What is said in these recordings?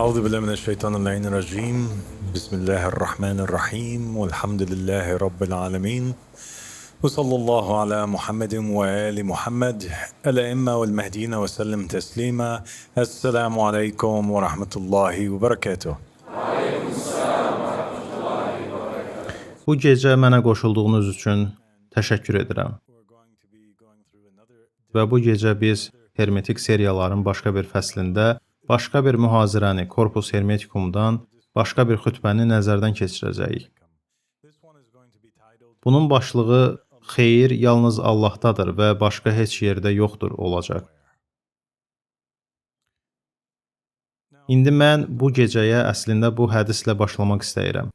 أعوذ بالله من الشيطان اللعين الرجيم بسم الله الرحمن الرحيم والحمد لله رب العالمين وصلى الله على محمد وآل محمد الأئمة والمهديين وسلم تسليما. السلام عليكم ورحمة الله وبركاته. Bu gecə mənə qoşulduğunuz üçün təşəkkür edirəm. Və bu gecə biz Hermetik seriyaların başqa bir fəslində başqa bir mühazirəni Corpus Hermeticumdan başqa bir xütbəni nəzərdən keçirəcəyik. Bunun başlığı xeyir yalnız Allahdadır və başqa heç yerdə yoxdur olacaq. İndi mən bu gecəyə əslində bu hədislə başlamaq istəyirəm.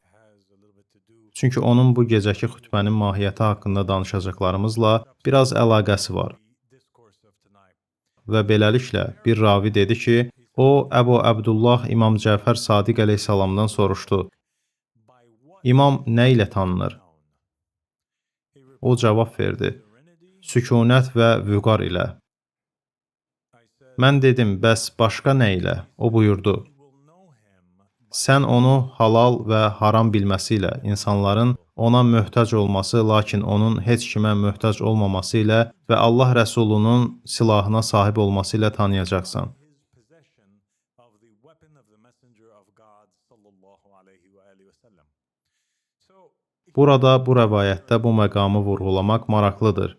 Çünki onun bu gecəki xütbənin mahiyyəti haqqında danışacaqlarımızla biraz əlaqəsi var. Və beləliklə bir ravi dedi ki, o Əbu Əbdullah İmam Cəfər Sadiq əleyhissalamdan soruşdu: İmam nə ilə tanınır? O cavab verdi: sükunət və vüqar ilə. Mən dedim, bəs başqa nə ilə? O buyurdu: sən onu halal və haram bilməsi ilə, insanların ona möhtac olması, lakin onun heç kimə möhtac olmaması ilə və Allah Rəsulunun silahına sahib olması ilə tanıyacaqsan. Burada bu rəvayətdə bu məqamı vurğulamaq maraqlıdır.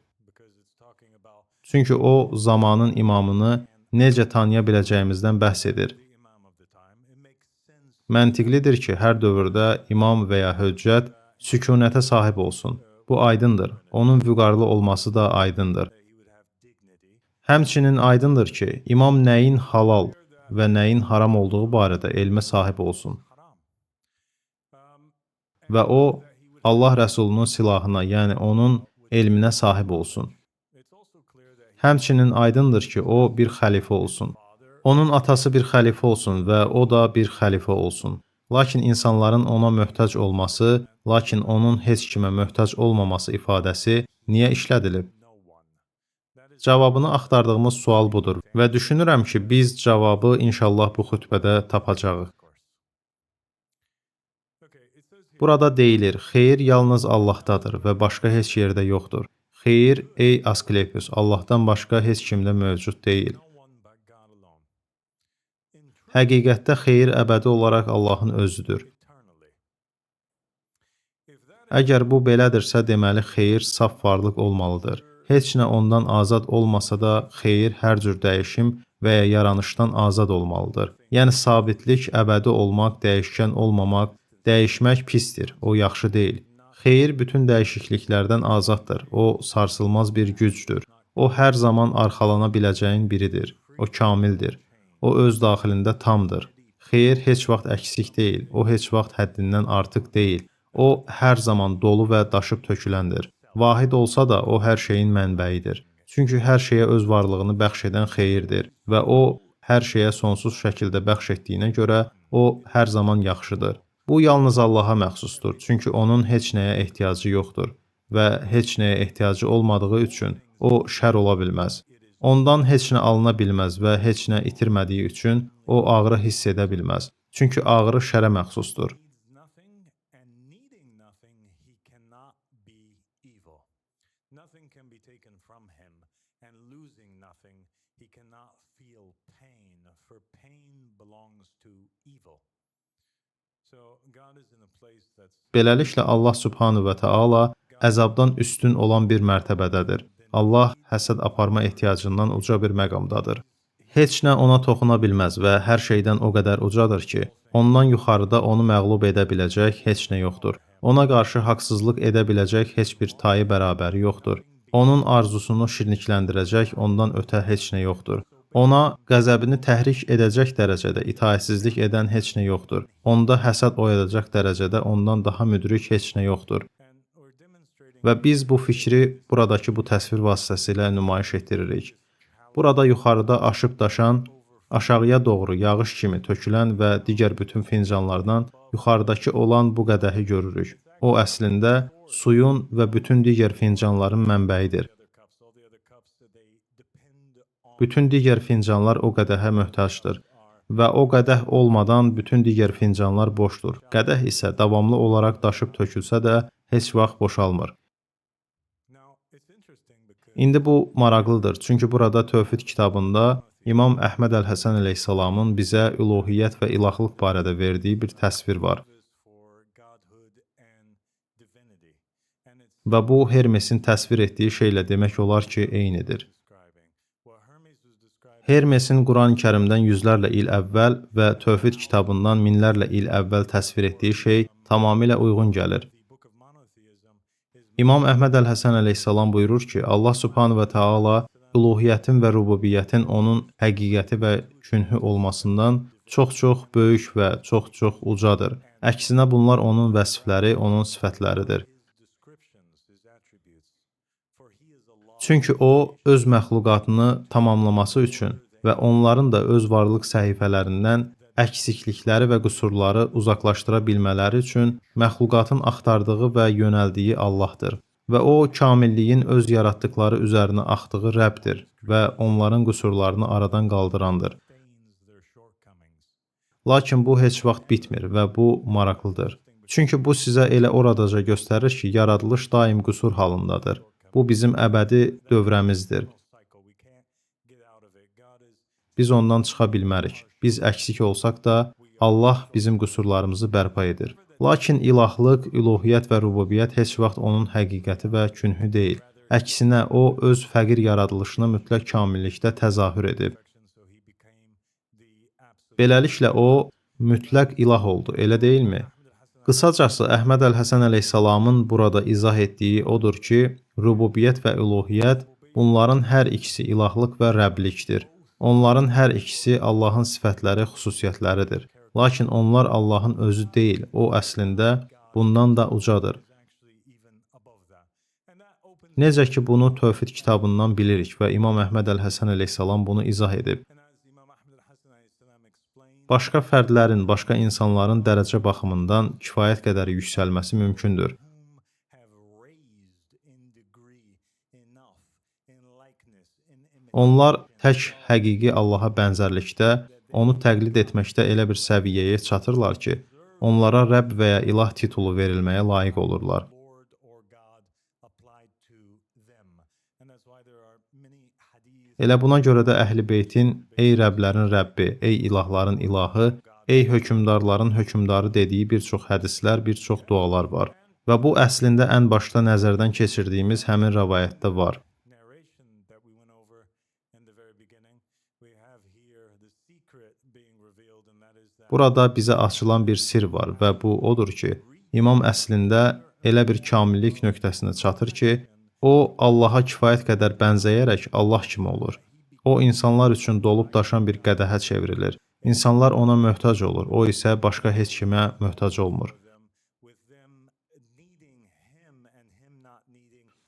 Çünki o, zamanın imamını necə tanıya biləcəyimizdən bəhs edir. Məntiqlidir ki, hər dövrdə imam və ya höccət sükunətə sahib olsun. Bu aydındır. Onun vüqarlı olması da aydındır. Həmçinin aydındır ki, imam nəyin halal və nəyin haram olduğu barədə elmə sahib olsun. Və o, Allah Rəsulunun silahına, yəni onun elminə sahib olsun. Həmçinin aydındır ki, o bir xəlifə olsun. Onun atası bir xəlifə olsun və o da bir xəlifə olsun. Lakin insanların ona möhtac olması, lakin onun heç kimə möhtac olmaması ifadəsi niyə işlədilib? Cavabını axtardığımız sual budur və düşünürəm ki, biz cavabı inşallah bu xütbədə tapacağıq. Burada deyilir, xeyir yalnız Allahdadır və başqa heç yerdə yoxdur. Xeyir, ey Asklepios, Allahdan başqa heç kimdə mövcud deyil. Həqiqətdə xeyir əbədi olaraq Allahın özüdür. Əgər bu belədirsə, deməli xeyir saf varlıq olmalıdır. Heç nə ondan azad olmasa da, xeyir hər cür dəyişim və ya yaranışdan azad olmalıdır. Yəni, sabitlik, əbədi olmaq, dəyişkən olmamaq, dəyişmək pisdir, o yaxşı deyil. Xeyir bütün dəyişikliklərdən azaddır, o sarsılmaz bir gücdür. O hər zaman arxalana biləcəyin biridir, o kamildir. O öz daxilində tamdır. Xeyir heç vaxt əksik deyil, o heç vaxt həddindən artıq deyil. O hər zaman dolu və daşıb töküləndir. Vahid olsa da o hər şeyin mənbəyidir. Çünki hər şeyə öz varlığını bəxş edən xeyirdir və o hər şeyə sonsuz şəkildə bəxş etdiyinə görə o hər zaman yaxşıdır. Bu yalnız Allaha məxsusdur, çünki onun heç nəyə ehtiyacı yoxdur və heç nəyə ehtiyacı olmadığı üçün o şər ola bilməz. Ondan heç nə alına bilməz və heç nə itirmədiyi üçün o ağrı hiss edə bilməz. Çünki ağrı şərə məxsusdur. Beləliklə Allah Subhanahu və Taala əzabdan üstün olan bir mərtəbədədir. Allah həsəd aparma ehtiyacından uca bir məqamdadır. Heç nə ona toxuna bilməz və hər şeydən o qədər ucadır ki, ondan yuxarıda onu məğlub edə biləcək heç nə yoxdur. Ona qarşı haqsızlıq edə biləcək heç bir tayı bərabəri yoxdur. Onun arzusunu şirnikləndirəcək ondan ötə heç nə yoxdur. Ona qəzəbini təhrik edəcək dərəcədə itaətsizlik edən heç nə yoxdur. Onda həsəd oyadacaq dərəcədə ondan daha müdrik heç nə yoxdur. Və biz bu fikri buradakı bu təsvir vasitəsilə nümayiş etdiririk. Burada yuxarıda aşıb daşan, aşağıya doğru yağış kimi tökülən və digər bütün fincanlardan yuxarıdakı olan bu qədəhi görürük. O əslində suyun və bütün digər fincanların mənbəyidir. Bütün digər fincanlar o qədəhə möhtacdır. və o qədəh olmadan bütün digər fincanlar boşdur. Qədəh isə davamlı olaraq daşıb tökülsə də heç vaxt boşalmır. İndi bu maraqlıdır, çünki burada Tövhid kitabında İmam Əhməd Əl-Həsən əleyhissalamın bizə üluhiyyət və ilahlıq barədə verdiyi bir təsvir var. Və bu Hermesin təsvir etdiyi şeylə demək olar ki, eynidir. Hermesin Qurani-Kərimdən yüzlərlə il əvvəl və Tövhid kitabından minlərlə il əvvəl təsvir etdiyi şey tamamilə uyğun gəlir. İmam Əhməd Əl-Həsən əleyhissalam buyurur ki, Allah Subhanahu və Taala üluhiyyətin və rububiyyətin onun həqiqəti və künhü olmasından çox-çox böyük və çox-çox ucadır. Əksinə bunlar onun vəsifləri, onun sifətləridir. Çünki o, öz məxluqatını tamamlaması üçün və onların da öz varlıq səhifələrindən əksiklikləri və qüsurları uzaqlaşdıra bilmələri üçün məxluqatın axtardığı və yönəldiyi Allahdır. Və o, kamilliyin öz yaratdıqları üzərinə axdığı Rəbdir və onların qüsurlarını aradan qaldırandır. Lakin bu heç vaxt bitmir və bu maraqlıdır. Çünki bu sizə elə oradaca göstərir ki, yaradılış daim qüsur halındadır. Bu bizim əbədi dövrəmizdir. Biz ondan çıxa bilmərik. Biz əksik olsaq da, Allah bizim qüsurlarımızı bərpa edir. Lakin ilahlıq, üluhiyyət və rububiyyət heç vaxt onun həqiqəti və künhü deyil. Əksinə, o, öz fəqir yaradılışını mütləq kamillikdə təzahür edib. Beləliklə, o, mütləq ilah oldu, elə deyilmi? Qısacası, Əhməd Əl-Həsən əleyhissalamın burada izah etdiyi odur ki, rububiyyət və üluhiyyət, bunların hər ikisi ilahlıq və Rəblikdir. Onların hər ikisi Allahın sifətləri, xüsusiyyətləridir. Lakin onlar Allahın özü deyil, o əslində bundan da ucadır. Necə ki, bunu Tövhid kitabından bilirik və İmam Əhməd Əl-Həsən əleyhissalam bunu izah edib. Başqa fərdlərin, başqa insanların dərəcə baxımından kifayət qədər yüksəlməsi mümkündür. Onlar tək həqiqi Allaha bənzərlikdə, onu təqlid etməkdə elə bir səviyyəyə çatırlar ki, onlara Rəbb və ya ilah titulu verilməyə layiq olurlar. Elə buna görə də Əhl-i Beytin ey Rəblərin Rəbbi, ey ilahların ilahı, ey hökümdarların hökümdarı dediyi bir çox hədislər, bir çox dualar var. Və bu əslində ən başda nəzərdən keçirdiyimiz həmin rəvayətdə var. Burada bizə açılan bir sir var və bu odur ki, İmam əslində elə bir kamillik nöqtəsinə çatır ki, o, Allaha kifayət qədər bənzəyərək Allah kimi olur. O, insanlar üçün dolub daşan bir qədəhə çevrilir. İnsanlar ona möhtac olur, o isə başqa heç kimə möhtac olmur.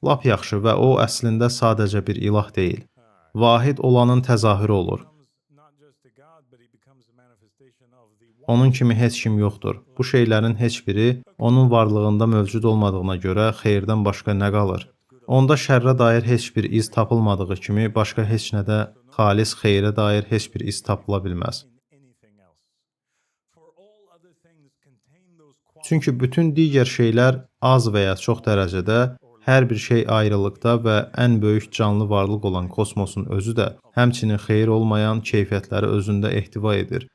Lap yaxşı və o, əslində sadəcə bir ilah deyil. Vahid olanın təzahürü olur. Onun kimi heç kim yoxdur. Bu şeylərin heç biri onun varlığında mövcud olmadığına görə xeyirdən başqa nə qalır? Onda şərrə dair heç bir iz tapılmadığı kimi, başqa heç nədə xalis xeyrə dair heç bir iz tapıla bilməz. Çünki bütün digər şeylər az və ya çox dərəcədə, hər bir şey ayrılıqda və ən böyük canlı varlıq olan kosmosun özü də həmçinin xeyir olmayan keyfiyyətləri özündə ehtiva edir.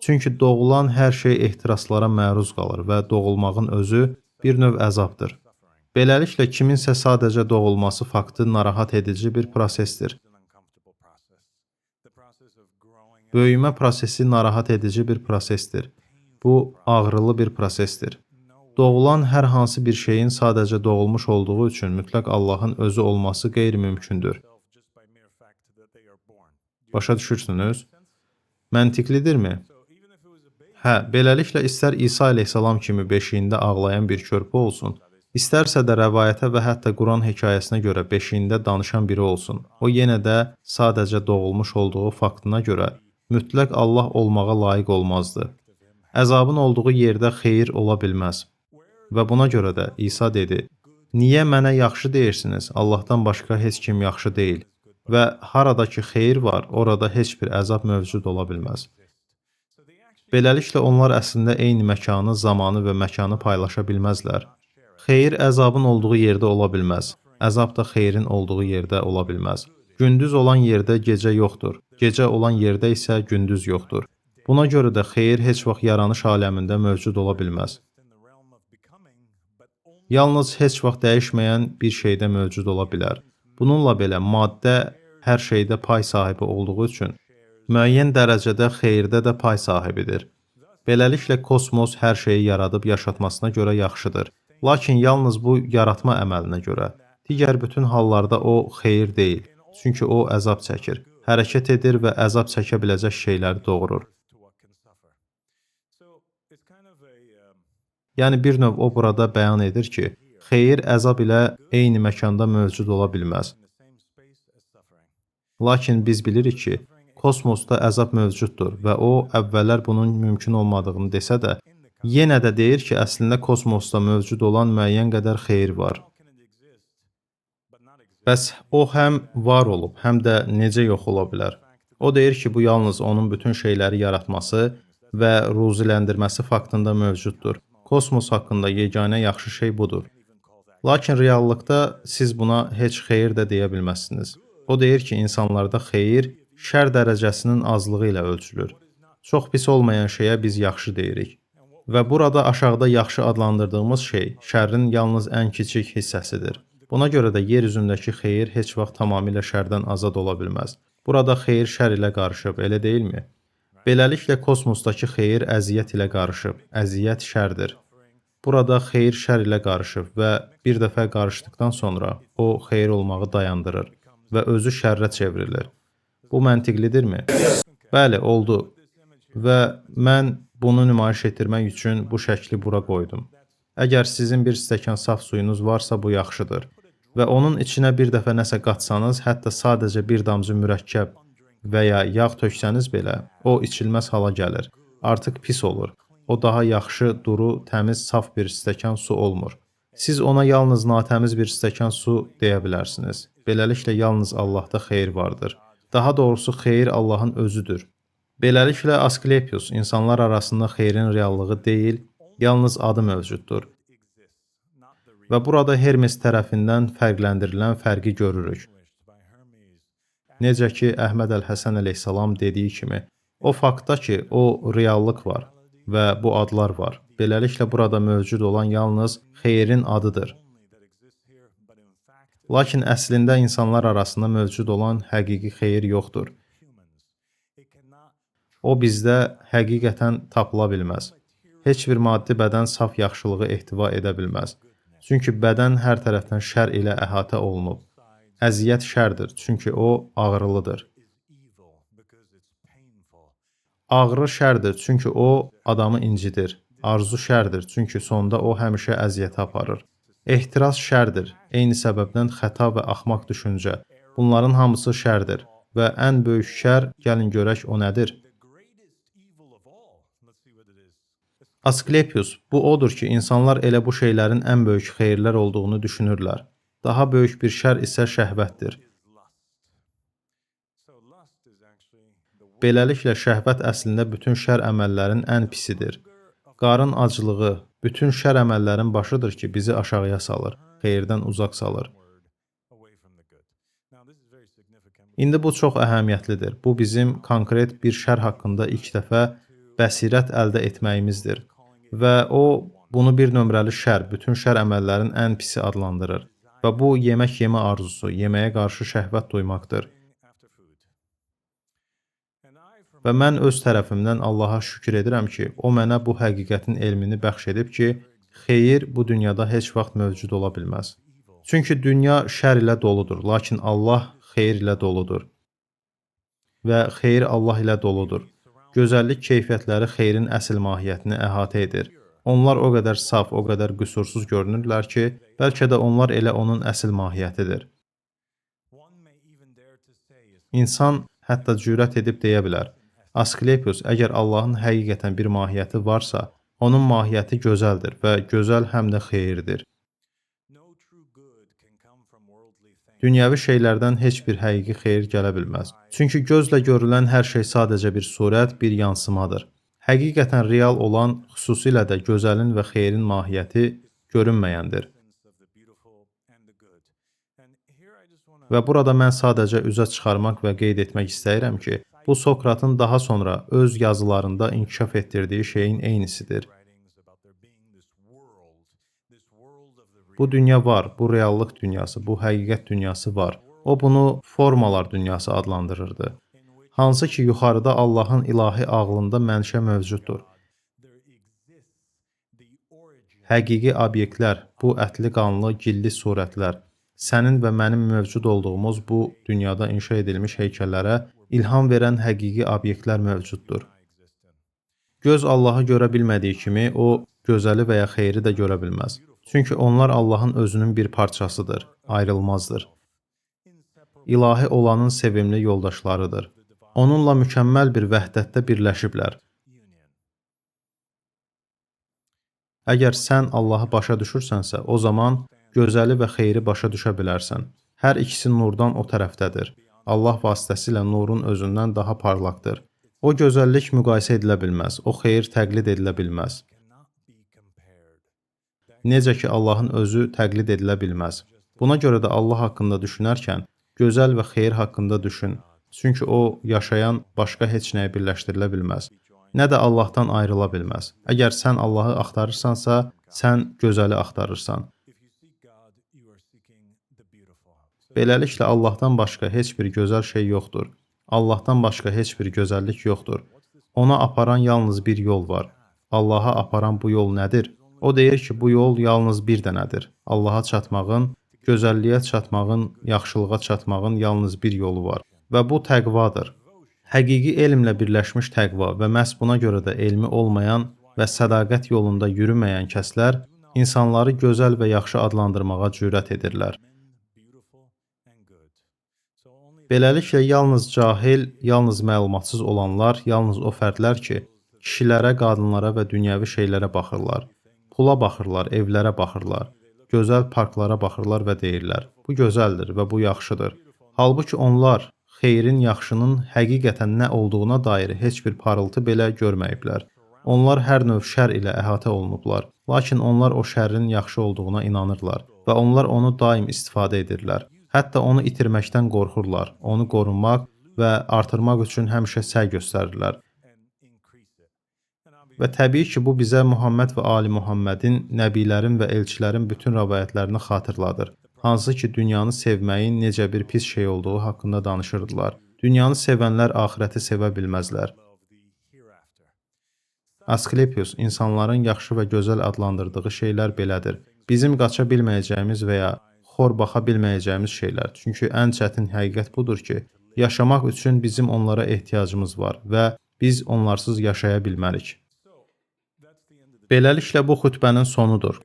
Çünki doğulan hər şey ehtiraslara məruz qalır və doğulmağın özü bir növ əzabdır. Beləliklə, kiminsə sadəcə doğulması faktı narahat edici bir prosesdir. Böyümə prosesi narahat edici bir prosesdir. Bu, ağrılı bir prosesdir. Doğulan hər hansı bir şeyin sadəcə doğulmuş olduğu üçün mütləq Allahın özü olması qeyri-mümkündür. Başa düşürsünüz? Məntiqlidirmi? Hə, beləliklə istər İsa əleyhissalam kimi beşiyində ağlayan bir körpə olsun, İstərsə də rəvayətə və hətta Quran hekayəsinə görə beşiyində danışan biri olsun. O yenə də sadəcə doğulmuş olduğu faktına görə mütləq Allah olmağa layiq olmazdı. Əzabın olduğu yerdə xeyir ola bilməz. Və buna görə də İsa dedi, niyə mənə yaxşı deyirsiniz, Allahdan başqa heç kim yaxşı deyil və harada ki xeyir var, orada heç bir əzab mövcud ola bilməz. Beləliklə onlar əslində eyni məkanı, zamanı və məkanı paylaşa bilməzlər. Xeyir əzabın olduğu yerdə ola bilməz. Əzab da xeyrin olduğu yerdə ola bilməz. Gündüz olan yerdə gecə yoxdur. Gecə olan yerdə isə gündüz yoxdur. Buna görə də xeyir heç vaxt yaranış aləmində mövcud ola bilməz. Yalnız heç vaxt dəyişməyən bir şeydə mövcud ola bilər. Bununla belə maddə hər şeydə pay sahibi olduğu üçün müəyyən dərəcədə xeyirdə də pay sahibidir. Beləliklə kosmos hər şeyi yaradıb yaşatmasına görə yaxşıdır. Lakin yalnız bu yaratma əməlinə görə. Digər bütün hallarda o xeyir deyil. Çünki o əzab çəkir. Hərəkət edir və əzab çəkə biləcək şeyləri doğurur. Yəni bir növ o burada bəyan edir ki, xeyir əzab ilə eyni məkanda mövcud ola bilməz. Lakin biz bilirik ki, kosmosda əzab mövcuddur və o əvvəllər bunun mümkün olmadığını desə də, yenə də deyir ki, əslində kosmosda mövcud olan müəyyən qədər xeyir var. Bəs o həm var olub, həm də necə yox ola bilər? O deyir ki, bu yalnız onun bütün şeyləri yaratması və ruziləndirməsi faktında mövcuddur. Kosmos haqqında yeganə yaxşı şey budur. Lakin reallıqda siz buna heç xeyir də deyə bilməzsiniz. O deyir ki, insanlarda xeyir şər dərəcəsinin azlığı ilə ölçülür. Çox pis olmayan şeyə biz yaxşı deyirik. Və burada aşağıda yaxşı adlandırdığımız şey şərrin yalnız ən kiçik hissəsidir. Buna görə də yer üzündəki xeyir heç vaxt tamamilə şərdən azad ola bilməz. Burada xeyir şər ilə qarışıb, elə deyilmi? Beləliklə kosmosdakı xeyir əziyyət ilə qarışıb. Əziyyət şərdir. Burada xeyir şər ilə qarışıb və bir dəfə qarışdıqdan sonra o xeyir olmağı dayandırır və özü şərrə çevrilir. Bu məntiqlidirmi? Bəli, oldu. Və mən bunu nümayiş etdirmək üçün bu şəkli bura qoydum. Əgər sizin bir stəkan saf suyunuz varsa, bu yaxşıdır. Və onun içinə bir dəfə nəsə qatsanız, hətta sadəcə bir damcı mürəkkəb və ya yağ töksəniz belə, o içilməz hala gəlir. Artıq pis olur. O daha yaxşı, duru, təmiz, saf bir stəkan su olmur. Siz ona yalnız natəmiz bir stəkan su deyə bilərsiniz. Beləliklə yalnız Allahda xeyir vardır. Daha doğrusu xeyir Allahın özüdür. Beləliklə Asklepios insanlar arasında xeyrin reallığı deyil, yalnız adı mövcuddur. Və burada Hermes tərəfindən fərqləndirilən fərqi görürük. Necə ki, Əhməd Əl-Həsən əleyhissalam dediyi kimi, o faktda ki, o reallıq var və bu adlar var. Beləliklə burada mövcud olan yalnız xeyrin adıdır. Lakin əslində insanlar arasında mövcud olan həqiqi xeyir yoxdur. O bizdə həqiqətən tapıla bilməz. Heç bir maddi bədən saf yaxşılığı ehtiva edə bilməz. Çünki bədən hər tərəfdən şər ilə əhatə olunub. Əziyyət şərdir, çünki o ağrılıdır. Ağrı şərdir, çünki o adamı incidir. Arzu şərdir, çünki sonda o həmişə əziyyətə aparır. Ehtiras şərdir, eyni səbəbdən xəta və axmaq düşüncə. Bunların hamısı şərdir və ən böyük şər, gəlin görək o nədir? Asklepios, bu odur ki, insanlar elə bu şeylərin ən böyük xeyirlər olduğunu düşünürlər. Daha böyük bir şər isə şəhvətdir. Beləliklə, şəhvət əslində bütün şər əməllərin ən pisidir. Qarın aclığı bütün şər əməllərin başıdır ki, bizi aşağıya salır, xeyirdən uzaq salır. İndi bu çox əhəmiyyətlidir. Bu bizim konkret bir şər haqqında ilk dəfə bəsirət əldə etməyimizdir. Və o, bunu bir nömrəli şər, bütün şər əməllərin ən pisi adlandırır. Və bu, yemək yemə arzusu, yeməyə qarşı şəhvət duymaqdır. Və mən öz tərəfimdən Allaha şükür edirəm ki, o mənə bu həqiqətin elmini bəxş edib ki, xeyir bu dünyada heç vaxt mövcud ola bilməz. Çünki dünya şər ilə doludur, lakin Allah xeyir ilə doludur. Və xeyir Allah ilə doludur. Gözəllik keyfiyyətləri xeyrin əsl mahiyyətini əhatə edir. Onlar o qədər saf, o qədər qüsursuz görünürlər ki, bəlkə də onlar elə onun əsl mahiyyətidir. İnsan hətta cürət edib deyə bilər. Asklepios, əgər Allahın həqiqətən bir mahiyyəti varsa, onun mahiyyəti gözəldir və gözəl həm də xeyirdir. Dünyəvi şeylərdən heç bir həqiqi xeyir gələ bilməz. Çünki gözlə görülən hər şey sadəcə bir surət, bir yansımadır. Həqiqətən real olan, xüsusilə də gözəlin və xeyrin mahiyyəti görünməyəndir. Və burada mən sadəcə üzə çıxarmaq və qeyd etmək istəyirəm ki, bu Sokratın daha sonra öz yazılarında inkişaf etdirdiyi şeyin eynisidir. Bu dünya var, bu reallıq dünyası, bu həqiqət dünyası var. O bunu formalar dünyası adlandırırdı. Hansı ki, yuxarıda Allahın ilahi ağlında mənşə mövcuddur. Həqiqi obyektlər, bu ətli qanlı, gilli surətlər, sənin və mənim mövcud olduğumuz bu dünyada inşa edilmiş heykəllərə ilham verən həqiqi obyektlər mövcuddur. Göz Allahı görə bilmədiyi kimi, o gözəli və ya xeyri də görə bilməz. Çünki onlar Allahın özünün bir parçasıdır, ayrılmazdır. İlahi olanın sevimli yoldaşlarıdır. Onunla mükəmməl bir vəhdətdə birləşiblər. Əgər sən Allahı başa düşürsənsə, o zaman gözəli və xeyri başa düşə bilərsən. Hər ikisi nurdan o tərəfdədir. Allah vasitəsilə nurun özündən daha parlaqdır. O gözəllik müqayisə edilə bilməz, o xeyir təqlid edilə bilməz. Necə ki, Allahın özü təqlid edilə bilməz. Buna görə də Allah haqqında düşünərkən, gözəl və xeyir haqqında düşün. Çünki o, yaşayan başqa heç nəyə birləşdirilə bilməz. Nə də Allahdan ayrıla bilməz. Əgər sən Allahı axtarırsansa, sən gözəli axtarırsan. Beləliklə, Allahdan başqa heç bir gözəl şey yoxdur. Allahdan başqa heç bir gözəllik yoxdur. Ona aparan yalnız bir yol var. Allaha aparan bu yol nədir? O deyir ki, bu yol yalnız bir dənədir. Allaha çatmağın, gözəlliyə çatmağın, yaxşılığa çatmağın yalnız bir yolu var. Və bu təqvadır. Həqiqi elmlə birləşmiş təqva və məhz buna görə də elmi olmayan və sədaqət yolunda yürüməyən kəslər insanları gözəl və yaxşı adlandırmağa cürət edirlər. Beləliklə, yalnız cahil, yalnız məlumatsız olanlar, yalnız o fərdlər ki, kişilərə, qadınlara və dünyəvi şeylərə baxırlar. Pula baxırlar, evlərə baxırlar, gözəl parklara baxırlar və deyirlər, bu gözəldir və bu yaxşıdır. Halbuki onlar xeyrin, yaxşının həqiqətən nə olduğuna dair heç bir parıltı belə görməyiblər. Onlar hər növ şər ilə əhatə olunublar, lakin onlar o şərrin yaxşı olduğuna inanırlar və onlar onu daim istifadə edirlər. Hətta onu itirməkdən qorxurlar, onu qorunmaq və artırmaq üçün həmişə səy göstərirlər. Və təbii ki, bu bizə Muhammed və Ali Muhammedin, nəbilərin və elçilərin bütün rəvayətlərini xatırladır. Hansı ki, dünyanı sevməyin necə bir pis şey olduğu haqqında danışırdılar. Dünyanı sevənlər axirəti sevə bilməzlər. Asklepios, insanların yaxşı və gözəl adlandırdığı şeylər belədir. Bizim qaça bilməyəcəyimiz və ya xor baxa bilməyəcəyimiz şeylər. Çünki ən çətin həqiqət budur ki, yaşamaq üçün bizim onlara ehtiyacımız var və biz onlarsız yaşaya bilmərik. Beləliklə, bu xütbənin sonudur.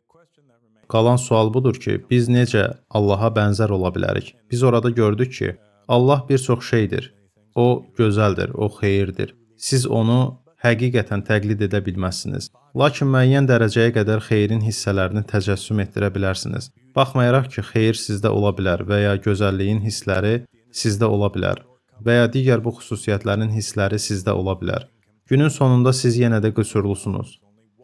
Qalan sual budur ki, biz necə Allaha bənzər ola bilərik? Biz orada gördük ki, Allah bir çox şeydir. O gözəldir, o xeyirdir. Siz onu həqiqətən təqlid edə bilməzsiniz. Lakin müəyyən dərəcəyə qədər xeyrin hissələrini təcəssüm etdirə bilərsiniz. Baxmayaraq ki, xeyir sizdə ola bilər və ya gözəlliyin hissləri sizdə ola bilər və ya digər bu xüsusiyyətlərin hissləri sizdə ola bilər. Günün sonunda siz yenə də qüsurlusunuz.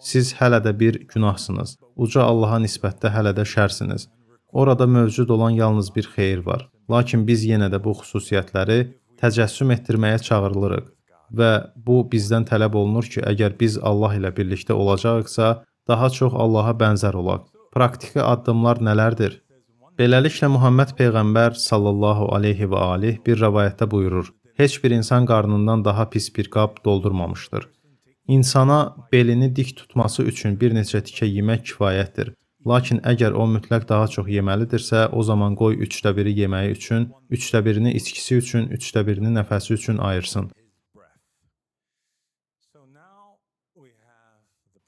Siz hələ də bir günahsınız. Uca Allaha nisbətdə hələ də şərsiniz. Orada mövcud olan yalnız bir xeyir var. Lakin biz yenə də bu xüsusiyyətləri təcəssüm etdirməyə çağırılırıq. Və bu bizdən tələb olunur ki, əgər biz Allah ilə birlikdə olacaqsa, daha çox Allaha bənzər olaq. Praktiki addımlar nələrdir? Beləliklə, Muhammed Peyğəmbər sallallahu aleyhi və aleyh bir rəvayətdə buyurur, heç bir insan qarnından daha pis bir qab doldurmamışdır. İnsana belini dik tutması üçün bir neçə tikə yemək kifayətdir. Lakin əgər o mütləq daha çox yeməlidirsə, o zaman qoy 1/3 yeməyi üçün, 1/3 içkisi üçün, 1/3 nəfəsi üçün ayırsın.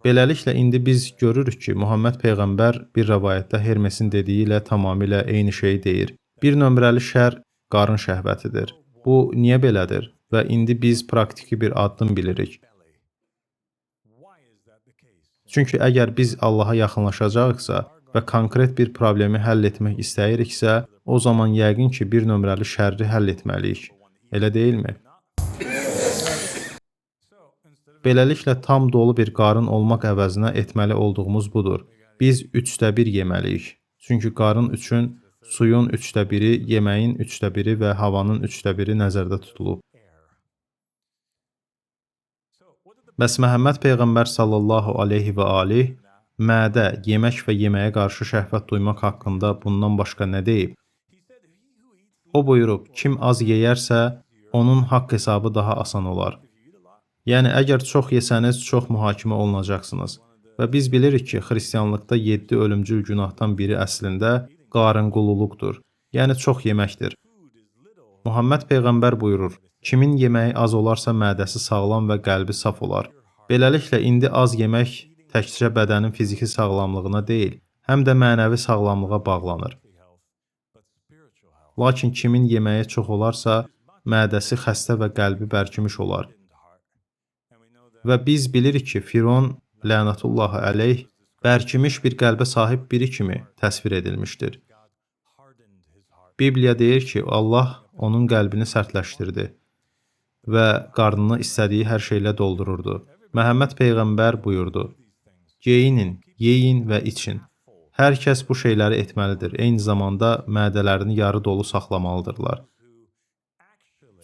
Beləliklə, indi biz görürük ki, Muhammed Peyğəmbər bir rəvayətdə Hermesin dediyi ilə tamamilə eyni şeyi deyir. Bir nömrəli şər qarın şəhvətidir. Bu niyə belədir? Və indi biz praktiki bir addım bilirik. Çünki əgər biz Allaha yaxınlaşacaqsa və konkret bir problemi həll etmək istəyiriksə, o zaman yəqin ki, bir nömrəli şərri həll etməliyik. Elə deyilmi? Beləliklə tam dolu bir qarın olmaq əvəzinə etməli olduğumuz budur. Biz 1/3 yeməliyik. Çünki qarın üçün suyun 1/3, yeməyin 1/3 və havanın 1/3 nəzərdə tutulub. Bəs Məhəmməd Peyğəmbər sallallahu aleyhi və alih mədə, yemək və yeməyə qarşı şəhvət duymaq haqqında bundan başqa nə deyib? O buyurub, kim az yeyərsə, onun haqq hesabı daha asan olar. Yəni, əgər çox yesəniz, çox mühakimə olunacaqsınız. Və biz bilirik ki, xristianlıqda 7 ölümcül günahdan biri əslində qarınqululuqdur, yəni çox yeməkdir. Muhammed Peyğəmbər buyurur, kimin yeməyi az olarsa mədəsi sağlam və qəlbi saf olar. Beləliklə, indi az yemək təkcə bədənin fiziki sağlamlığına deyil, həm də mənəvi sağlamlığa bağlanır. Lakin kimin yeməyi çox olarsa, mədəsi xəstə və qəlbi bərkimiş olar. Və biz bilirik ki, Firon, lənətullahi əleyh, bərkimiş bir qəlbə sahib biri kimi təsvir edilmişdir. Bibliya deyir ki, Allah onun qəlbini sərtləşdirdi və qarnını istədiyi hər şeylə doldururdu. Məhəmməd Peyğəmbər buyurdu, geyinin, yeyin və için. Hər kəs bu şeyləri etməlidir, eyni zamanda mədələrini yarı dolu saxlamalıdırlar.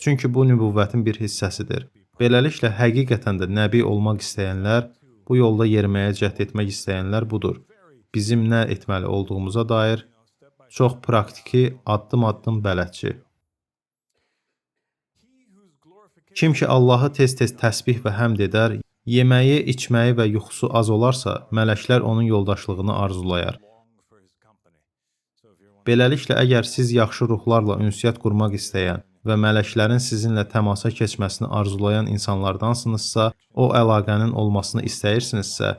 Çünki bu nübüvvətin bir hissəsidir. Beləliklə, həqiqətən də nəbi olmaq istəyənlər, bu yolda yeriməyə cəhd etmək istəyənlər budur. Bizim nə etməli olduğumuza dair çox praktiki, addım-addım bələdçi. Kim ki Allahı tez-tez təsbih və həmd edər, yeməyi, içməyi və yuxusu az olarsa, mələklər onun yoldaşlığını arzulayar. Beləliklə, əgər siz yaxşı ruhlarla ünsiyyət qurmaq istəyən və mələklərin sizinlə təmasa keçməsini arzulayan insanlardansınızsa, o əlaqənin olmasını istəyirsinizsə,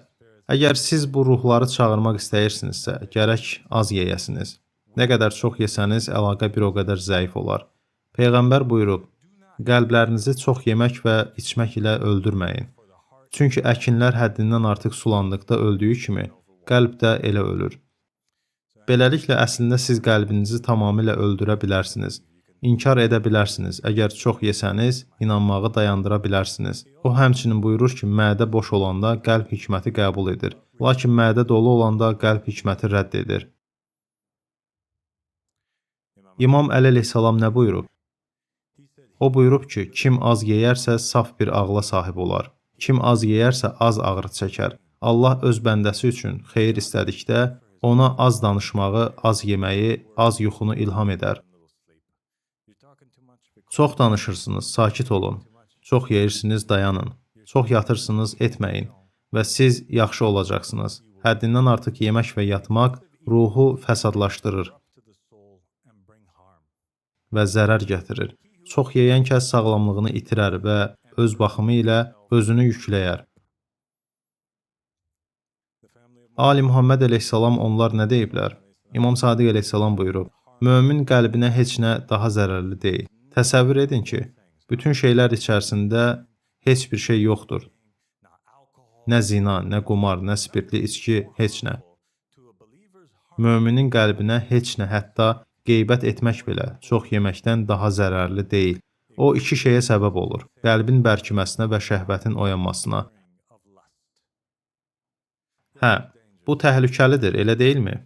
əgər siz bu ruhları çağırmaq istəyirsinizsə, gərək az yeyəsiniz. Nə qədər çox yesəniz, əlaqə bir o qədər zəif olar. Peyğəmbər buyurub, qəlblərinizi çox yemək və içmək ilə öldürməyin. Çünki əkinlər həddindən artıq sulandıqda öldüyü kimi, qəlb də elə ölür. Beləliklə, əslində siz qəlbinizi tamamilə öldürə bilərsiniz. İnkar edə bilərsiniz. Əgər çox yesəniz, inanmağı dayandıra bilərsiniz. O həmçinin buyurur ki, mədə boş olanda qəlb hikməti qəbul edir. Lakin mədə dolu olanda qəlb hikməti rədd edir. İmam Əli əleyhissalam nə buyurub? O buyurub ki, kim az yeyərsə, saf bir ağla sahib olar. Kim az yeyərsə, az ağrı çəkər. Allah öz bəndəsi üçün xeyir istədikdə, ona az danışmağı, az yeməyi, az yuxunu ilham edər. Çox danışırsınız, sakit olun. Çox yeyirsiniz, dayanın. Çox yatırsınız, etməyin. Və siz yaxşı olacaqsınız. Həddindən artıq yemək və yatmaq ruhu fəsadlaşdırır və zərər gətirir. Çox yeyən kəs sağlamlığını itirər və öz baxımı ilə özünü yükləyər. Ali Muhammed əleyhissalam onlar nə deyiblər? İmam Sadiq əleyhissalam buyurub, mömin qəlbinə heç nə daha zərərli deyil. Təsəvvür edin ki, bütün şeylər içərisində heç bir şey yoxdur. Nə zina, nə qumar, nə spirtli içki, heç nə. Möminin qəlbinə heç nə, hətta qeybət etmək belə çox yeməkdən daha zərərli deyil. O iki şeyə səbəb olur, qəlbin bərkiməsinə və şəhvətin oyanmasına. Hə, bu təhlükəlidir, elə deyilmi?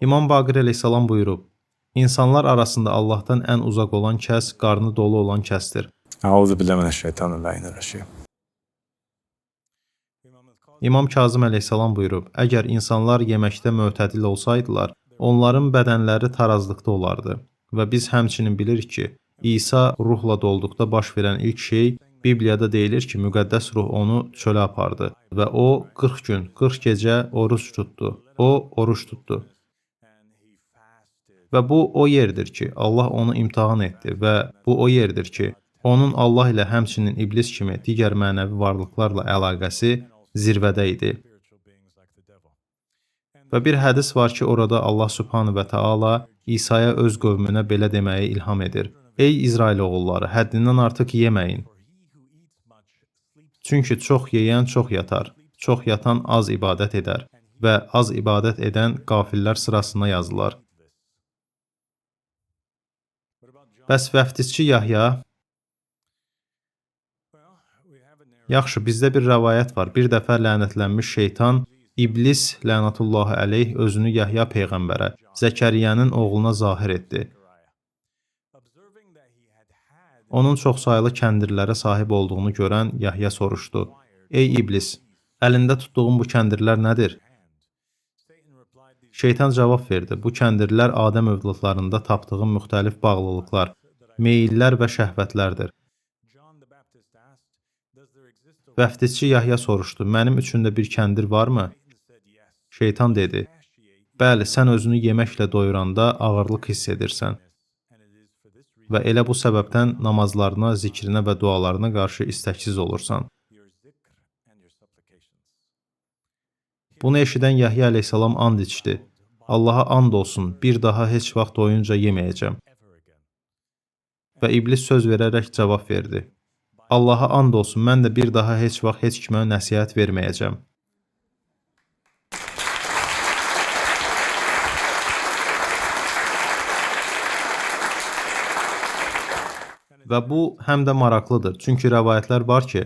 İmam Baqir əleyhissalam buyurub, İnsanlar arasında Allahdan ən uzaq olan kəs, qarnı dolu olan kəsdir. Əuzubillahimineşşeytanirracim. İmam Kazım əleyhissalam buyurub, əgər insanlar yeməkdə mötədil olsaydılar, onların bədənləri tarazlıqda olardı. Və biz həmçinin bilirik ki, İsa ruhla dolduqda baş verən ilk şey, Bibliyada deyilir ki, müqəddəs ruh onu çölə apardı və o 40 gün, 40 gecə oruç tutdu. O, oruç tutdu. Və bu o yerdir ki, Allah onu imtahan etdi və bu o yerdir ki, onun Allah ilə həmçinin iblis kimi digər mənəvi varlıqlarla əlaqəsi zirvədə idi. Və bir hədis var ki, orada Allah Subhanahu və Taala İsa'ya öz qövmünə belə deməyi ilham edir. Ey İsrail oğulları, həddindən artıq yeməyin. Çünki çox yeyən çox yatar, çox yatan az ibadət edər və az ibadət edən qafillər sırasına yazılar. Bəs vəftizçi Yahya? Yaxşı, bizdə bir rəvayət var. Bir dəfə lənətlənmiş şeytan İblis lənətullahi əleyh özünü Yəhya peyğəmbərə, Zəkəriyanın oğluna zahir etdi. Onun çoxsaylı kəndirlərə sahib olduğunu görən Yəhya soruşdu: "Ey İblis, əlində tutduğun bu kəndirlər nədir?" Şeytan cavab verdi: "Bu kəndirlər Adəm övladlarında tapdığım müxtəlif bağlılıqlar, meyllər və şəhvətlərdir." Vəftizçi Yəhya soruşdu: "Mənim üçün də bir kəndir varmı?" Şeytan dedi: "Bəli, sən özünü yeməklə doyuranda ağırlıq hiss edirsən və elə bu səbəbdən namazlarına, zikrinə və dualarına qarşı istəksiz olursan." Bunu eşidən Yəhya əleyhissalam and içdi: "Allaha and olsun, bir daha heç vaxt doyunca yeməyəcəm." Və İblis söz verərək cavab verdi: "Allaha and olsun, mən də bir daha heç vaxt heç kimə nəsihət verməyəcəm." Və bu həm də maraqlıdır, çünki rəvayətlər var ki,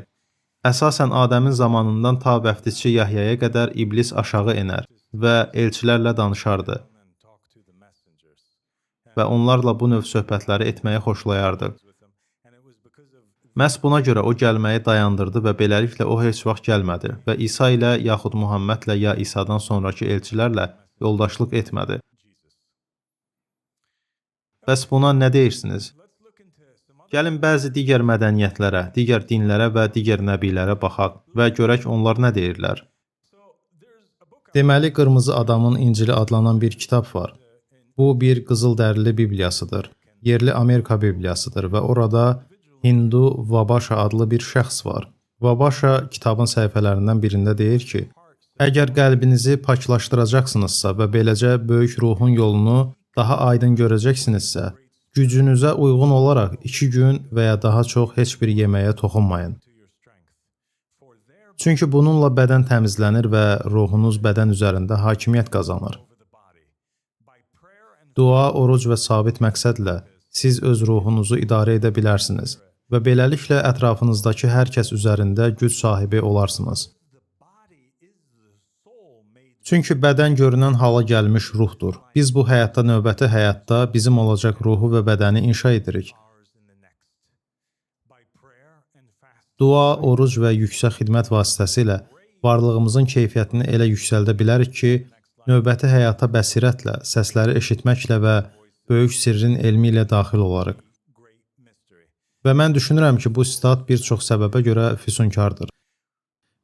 əsasən Adəmin zamanından ta vəftizçi Yəhyaya qədər İblis aşağı enər və elçilərlə danışardı və onlarla bu növ söhbətləri etməyi xoşlayardı. Məhz buna görə o gəlməyi dayandırdı və beləliklə o heç vaxt gəlmədi və İsa ilə yaxud Muhammedlə ya İsa'dan sonraki elçilərlə yoldaşlıq etmədi. Bəs buna nə deyirsiniz? Gəlin bəzi digər mədəniyyətlərə, digər dinlərə və digər nəbilərə baxaq və görək onlar nə deyirlər. Deməli, Qırmızı Adamın İncili adlanan bir kitab var. Bu bir qızıldərili Bibliyasıdır. Yerli Amerika Bibliyasıdır və orada Hindu Vabaşa adlı bir şəxs var. Vabaşa kitabın səhifələrindən birində deyir ki, əgər qəlbinizi paklaşdıracaqsınızsa və beləcə böyük ruhun yolunu daha aydın görəcəksinizsə, gücünüzə uyğun olaraq 2 gün və ya daha çox heç bir yeməyə toxunmayın. Çünki bununla bədən təmizlənir və ruhunuz bədən üzərində hakimiyyət qazanır. Dua, oruc və sabit məqsədlə siz öz ruhunuzu idarə edə bilərsiniz və beləliklə ətrafınızdakı hər kəs üzərində güc sahibi olarsınız. Çünki bədən görünən hala gəlmiş ruhdur. Biz bu həyatda növbəti həyatda bizim olacaq ruhu və bədəni inşa edirik. Dua, oruc və yüksək xidmət vasitəsilə varlığımızın keyfiyyətini elə yüksəldə bilərik ki, növbəti həyata bəsirətlə, səsləri eşitməklə və böyük sirrin elmi ilə daxil olarıq. Və mən düşünürəm ki, bu sitat bir çox səbəbə görə füsunkardır.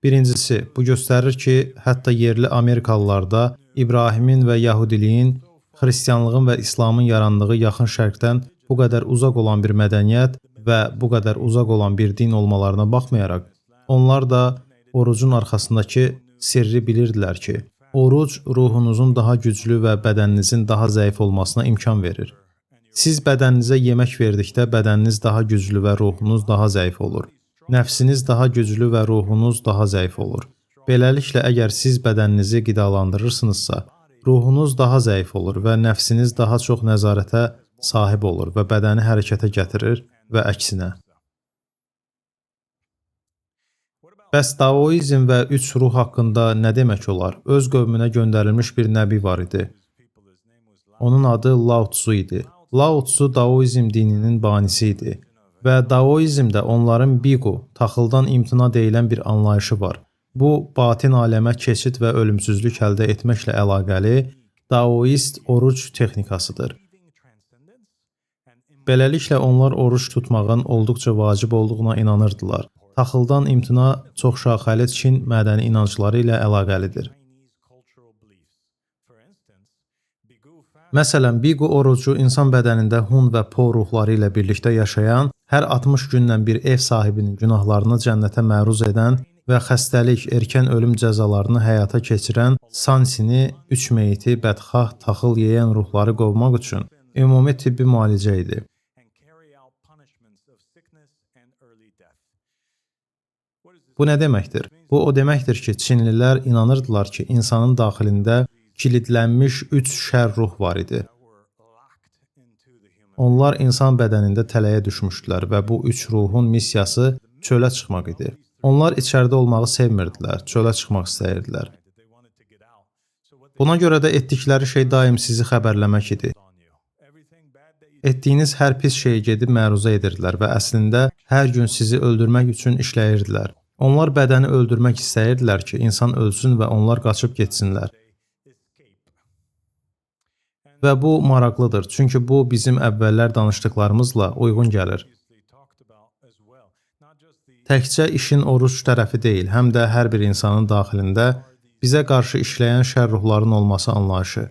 Birincisi, bu göstərir ki, hətta yerli Amerikalılarda İbrahimin və Yahudiliyin, Xristianlığın və İslamın yarandığı yaxın şərqdən bu qədər uzaq olan bir mədəniyyət və bu qədər uzaq olan bir din olmalarına baxmayaraq, onlar da orucun arxasındakı sirri bilirdilər ki, oruc ruhunuzun daha güclü və bədəninizin daha zəif olmasına imkan verir. Siz bədəninizə yemək verdikdə bədəniniz daha güclü və ruhunuz daha zəif olur. Nəfsiniz daha güclü və ruhunuz daha zəif olur. Beləliklə, əgər siz bədəninizi qidalandırırsınızsa, ruhunuz daha zəif olur və nəfsiniz daha çox nəzarətə sahib olur və bədəni hərəkətə gətirir və əksinə. Bəs Daoizm və 3 ruh haqqında nə demək olar? Öz qövmünə göndərilmiş bir nəbi var idi. Onun adı Lao Tzu idi. Lao Tzu Daoizm dininin banisi idi. Və Daoizmdə onların biqu, taxıldan imtina deyilən bir anlayışı var. Bu, batin aləmə keçid və ölümsüzlük əldə etməklə əlaqəli Daoist oruc texnikasıdır. Beləliklə, onlar oruç tutmağın olduqca vacib olduğuna inanırdılar. Taxıldan imtina çoxşaxəli Çin mədəni inancları ilə əlaqəlidir. Məsələn, biqu orucu insan bədənində hun və po ruhları ilə birlikdə yaşayan, hər 60 gündən bir ev sahibinin günahlarını cənnətə məruz edən və xəstəlik, erkən ölüm cəzalarını həyata keçirən sansini, 3 meyiti, bədxah, taxıl yeyən ruhları qovmaq üçün ümumi tibbi müalicə idi. Bu nə deməkdir? Bu o deməkdir ki, Çinlilər inanırdılar ki, insanın daxilində kilidlənmiş 3 şər ruh var idi. Onlar insan bədənində tələyə düşmüşdülər və bu 3 ruhun missiyası çölə çıxmaq idi. Onlar içəridə olmağı sevmirdilər, çölə çıxmaq istəyirdilər. Buna görə də etdikləri şey daim sizi xəbərləmək idi. Etdiyiniz hər pis şeyi gedib məruzə edirdilər və əslində hər gün sizi öldürmək üçün işləyirdilər. Onlar bədəni öldürmək istəyirdilər ki, insan ölsün və onlar qaçıb getsinlər. Və bu maraqlıdır, çünki bu bizim əvvəllər danışdıqlarımızla uyğun gəlir. Təkcə işin oruc tərəfi deyil, həm də hər bir insanın daxilində bizə qarşı işləyən şər ruhların olması anlayışı.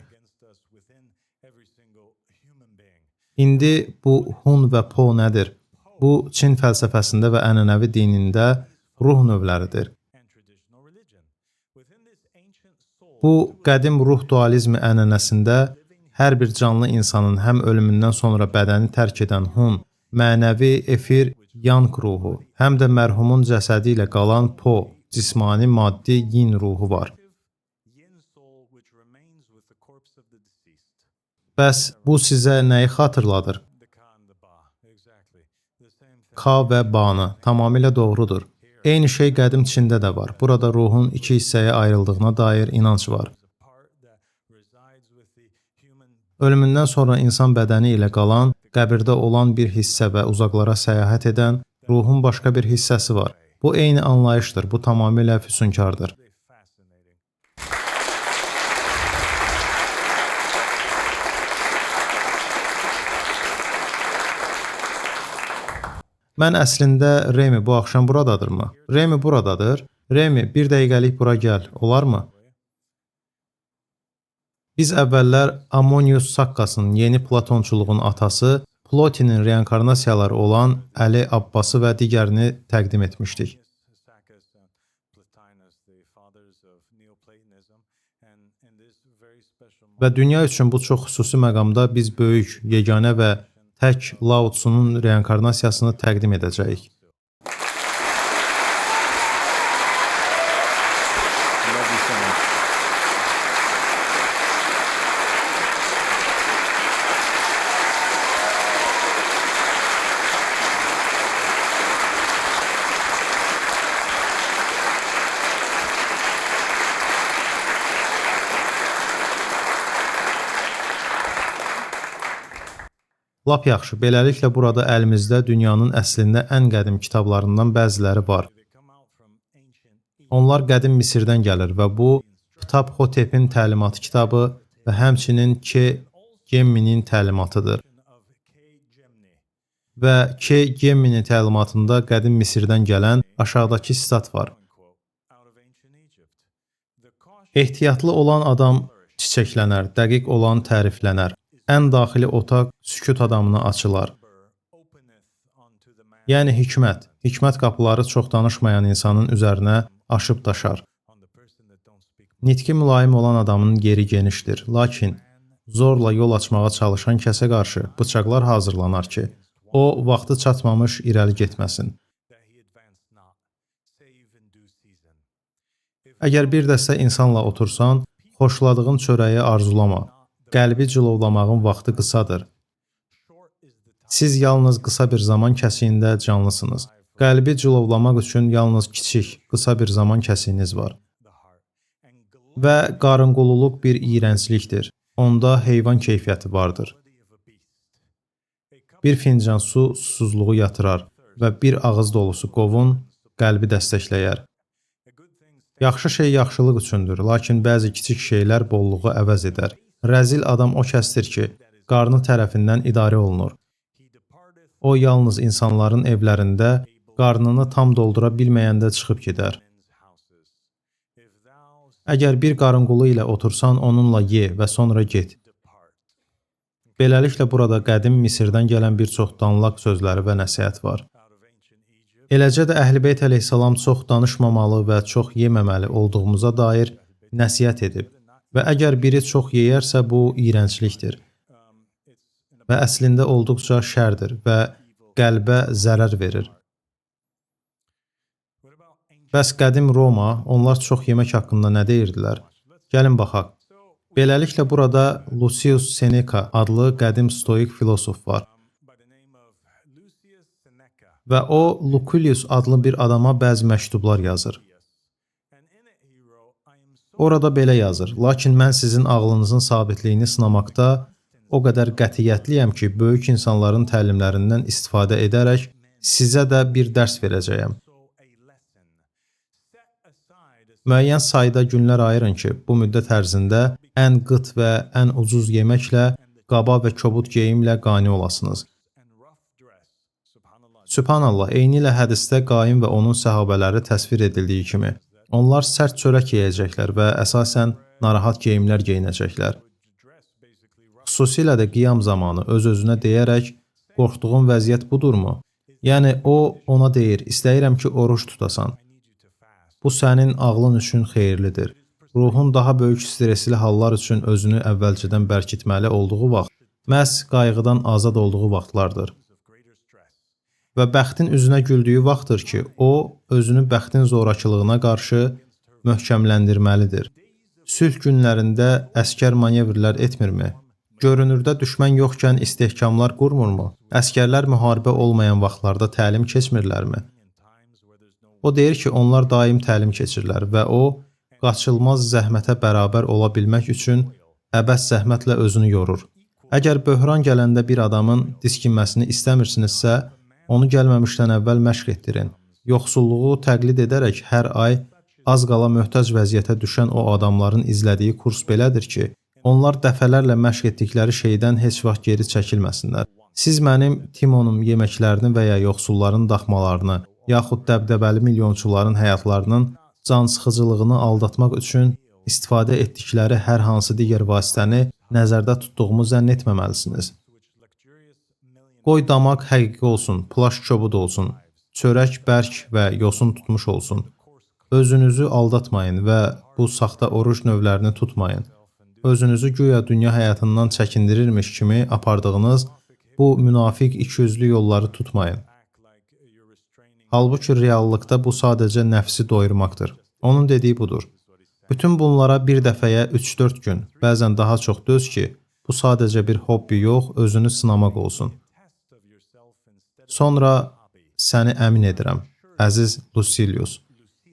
İndi bu Hun və Po nədir? Bu, Çin fəlsəfəsində və ənənəvi dinində ruh növləridir. Bu, qədim ruh dualizmi ənənəsində hər bir canlı insanın həm ölümündən sonra bədəni tərk edən Hun, mənəvi efir Yang ruhu, həm də mərhumun cəsədi ilə qalan Po, cismani maddi Yin ruhu var. Bəs bu sizə nəyi xatırladır? Ka və Banı tamamilə doğrudur. Eyni şey qədim Çində də var. Burada ruhun iki hissəyə ayrıldığına dair inanc var. Ölümündən sonra insan bədəni ilə qalan, qəbirdə olan bir hissə və uzaqlara səyahət edən ruhun başqa bir hissəsi var. Bu eyni anlayışdır, bu tamamilə füsunkardır. Mən əslində Remi bu axşam buradadırmı? Remi buradadır. Remi, bir dəqiqəlik bura gəl, olarmı? Biz əvvəllər Ammonius Sakkasın yeni Platonçuluğun atası, Plotinin reinkarnasiyaları olan Əli Abbası və digərini təqdim etmişdik. Və dünya üçün bu çox xüsusi məqamda biz böyük, yeganə və tək Lao Tzu'nun reinkarnasiyasını təqdim edəcəyik. Lap yaxşı, beləliklə burada əlimizdə dünyanın əslində ən qədim kitablarından bəziləri var. Onlar qədim Misirdən gəlir və bu, Ptah Hotepin təlimatı kitabı və həmçinin Ke Gemminin təlimatıdır. Və Ke Gemminin təlimatında qədim Misirdən gələn aşağıdakı sitat var. Ehtiyatlı olan adam çiçəklənər, dəqiq olan təriflənər. Ən daxili otaq sükut adamına açılar. Yəni hikmət. Hikmət qapıları çox danışmayan insanın üzərinə aşıb daşar. Nitqi mülayim olan adamın yeri genişdir. Lakin zorla yol açmağa çalışan kəsə qarşı bıçaqlar hazırlanar ki, o vaxtı çatmamış irəli getməsin. Əgər bir dəstə insanla otursan, xoşladığın çörəyi arzulama. Qəlbi cilovlamağın vaxtı qısadır. Siz yalnız qısa bir zaman kəsiyində canlısınız. Qəlbi cilovlamaq üçün yalnız kiçik, qısa bir zaman kəsiyiniz var. Və qarınqululuq bir iyrənclikdir. Onda heyvan keyfiyyəti vardır. Bir fincan su susuzluğu yatırar və bir ağız dolusu qovun qəlbi dəstəkləyər. Yaxşı şey yaxşılıq üçündür, lakin bəzi kiçik şeylər bolluğu əvəz edər. Rəzil adam o kəsdir ki, qarnı tərəfindən idarə olunur. O yalnız insanların evlərində qarnını tam doldura bilməyəndə çıxıb gedər. Əgər bir qarınqulu ilə otursan, onunla ye və sonra get. Beləliklə burada qədim Misirdən gələn bir çox danlaq sözləri və nəsihət var. Eləcə də Əhl-i əleyhissalam çox danışmamalı və çox yeməməli olduğumuza dair nəsihət edib. Və əgər biri çox yeyərsə, bu iyrənclikdir və əslində olduqca şərdir və qəlbə zərər verir. Bəs qədim Roma, onlar çox yemək haqqında nə deyirdilər? Gəlin baxaq. Beləliklə burada Lucius Seneca adlı qədim stoik filosof var. və o Lucullus adlı bir adama bəzi məktublar yazır. Orada belə yazır: "Lakin mən sizin ağlınızın sabitliyini sınamaqda o qədər qətiyyətliyəm ki, böyük insanların təlimlərindən istifadə edərək sizə də bir dərs verəcəyəm. Müəyyən sayda günlər ayırın ki, bu müddət ərzində ən qıt və ən ucuz yeməklə, qaba və kobud geyimlə qane olasınız." Sübhanallah, eynilə hədisdə Qaim və onun səhabələri təsvir edildiyi kimi, onlar sərt çörək yeyəcəklər və əsasən narahat geyimlər geyinəcəklər. Xüsusilə də qiyam zamanı öz-özünə deyərək, qorxduğun vəziyyət budurmu? Yəni, o ona deyir, istəyirəm ki, oruç tutasan. Bu sənin ağlın üçün xeyirlidir. Ruhun daha böyük stresli hallar üçün özünü əvvəlcədən bərkitməli olduğu vaxt, məhz qayğıdan azad olduğu vaxtlardır. Və bəxtin üzünə güldüyü vaxtdır ki, o, özünü bəxtin zorakılığına qarşı möhkəmləndirməlidir. Sülh günlərində əskər manevrlər etmirmi? Görünürdə düşmən yoxkən istehkamlar qurmurmu? Əskərlər müharibə olmayan vaxtlarda təlim keçmirlərmi? O deyir ki, onlar daim təlim keçirlər və o, qaçılmaz zəhmətə bərabər ola bilmək üçün əbəs zəhmətlə özünü yorur. Əgər böhran gələndə bir adamın diskinməsini istəmirsinizsə, onu gəlməmişdən əvvəl məşq etdirin. Yoxsulluğu təqlid edərək hər ay az qala möhtac vəziyyətə düşən o adamların izlədiyi kurs belədir ki, onlar dəfələrlə məşq etdikləri şeydən heç vaxt geri çəkilməsinlər. Siz mənim Timonum yeməklərini və ya yoxsulların daxmalarını, yaxud dəbdəbəli milyonçuların həyatlarının cansıxıcılığını aldatmaq üçün istifadə etdikləri hər hansı digər vasitəni nəzərdə tutduğumu zənn etməməlisiniz. Qoy damaq həqiqi olsun, plaş kobud olsun, çörək bərk və yosun tutmuş olsun. Özünüzü aldatmayın və bu saxta oruç növlərini tutmayın. Özünüzü güya dünya həyatından çəkindirirmiş kimi apardığınız bu münafiq ikiyüzlü yolları tutmayın. Halbuki reallıqda bu sadəcə nəfsi doyurmaqdır. Onun dediyi budur. Bütün bunlara bir dəfəyə 3-4 gün, bəzən daha çox döz ki, bu sadəcə bir hobbi yox, özünü sınamaq olsun. Sonra səni əmin edirəm, əziz Lucilius,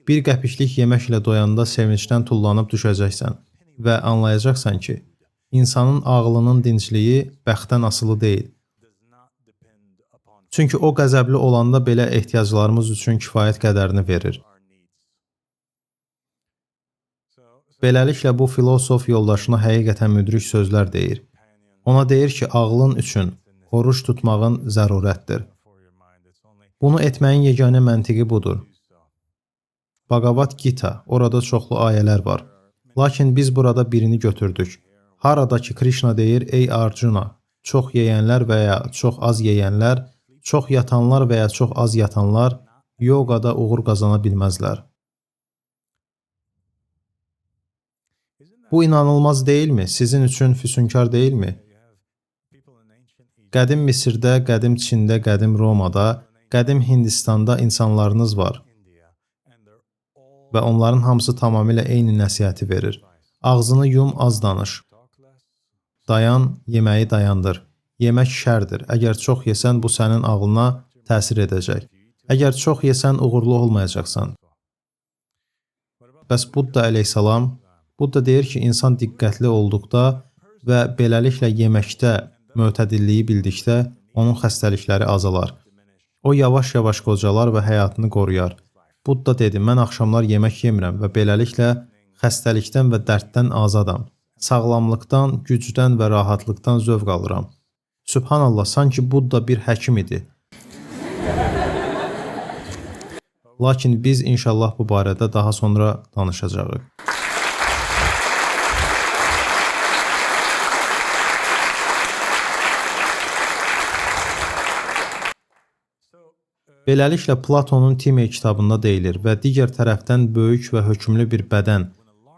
bir qəpiklik yeməklə doyanda sevincdən tullanıb düşəcəksən və anlayacaqsan ki, insanın ağlının dincliyi bəxtdən asılı deyil. Çünki o qəzəbli olanda belə ehtiyaclarımız üçün kifayət qədərini verir. Beləliklə, bu filosof yoldaşına həqiqətən müdrik sözlər deyir. Ona deyir ki, ağlın üçün oruç tutmağın zərurətdir. Bunu etməyin yeganə məntiqi budur. Bhagavad Gita, orada çoxlu ayələr var. Lakin biz burada birini götürdük. Haradakı Krishna deyir, ey Arjuna, çox yeyənlər və ya çox az yeyənlər, çox yatanlar və ya çox az yatanlar yoqada uğur qazana bilməzlər. Bu inanılmaz deyilmi? Sizin üçün füsunkar deyilmi? Qədim Misirdə, qədim Çində, qədim Romada, qədim Hindistanda insanlarınız var və onların hamısı tamamilə eyni nəsihəti verir. Ağzını yum, az danış. Dayan, yeməyi dayandır. Yemək şərdir. Əgər çox yesən, bu sənin ağlına təsir edəcək. Əgər çox yesən, uğurlu olmayacaqsan. Bəs Budda əleyhissalam, Budda deyir ki, insan diqqətli olduqda və beləliklə yeməkdə mötədilliyi bildikdə onun xəstəlikləri azalar. O yavaş-yavaş qocalar və həyatını qoruyar. Budda dedi, mən axşamlar yemək yemirəm və beləliklə xəstəlikdən və dərddən azadam. Sağlamlıqdan, gücdən və rahatlıqdan zövq alıram. Sübhanallah, sanki Budda bir həkim idi. Lakin biz inşallah bu barədə daha sonra danışacağıq. Beləliklə, Platonun Timey kitabında deyilir və digər tərəfdən böyük və hökmlü bir bədən,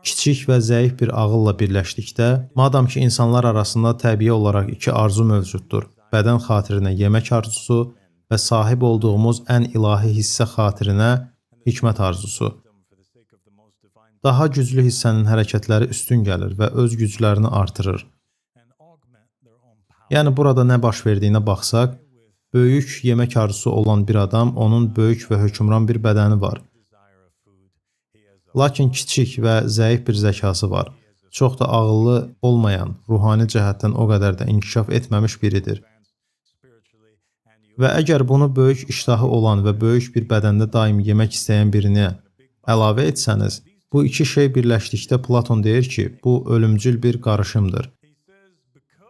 kiçik və zəif bir ağılla birləşdikdə, madam ki, insanlar arasında təbii olaraq iki arzu mövcuddur, bədən xatirinə yemək arzusu və sahib olduğumuz ən ilahi hissə xatirinə hikmət arzusu. Daha güclü hissənin hərəkətləri üstün gəlir və öz güclərini artırır. Yəni, burada nə baş verdiyinə baxsaq, Böyük yemək arzusu olan bir adam, onun böyük və hökmran bir bədəni var. Lakin kiçik və zəif bir zəkası var. Çox da ağıllı olmayan, ruhani cəhətdən o qədər də inkişaf etməmiş biridir. Və əgər bunu böyük iştahı olan və böyük bir bədəndə daim yemək istəyən birinə əlavə etsəniz, bu iki şey birləşdikdə Platon deyir ki, bu ölümcül bir qarışımdır.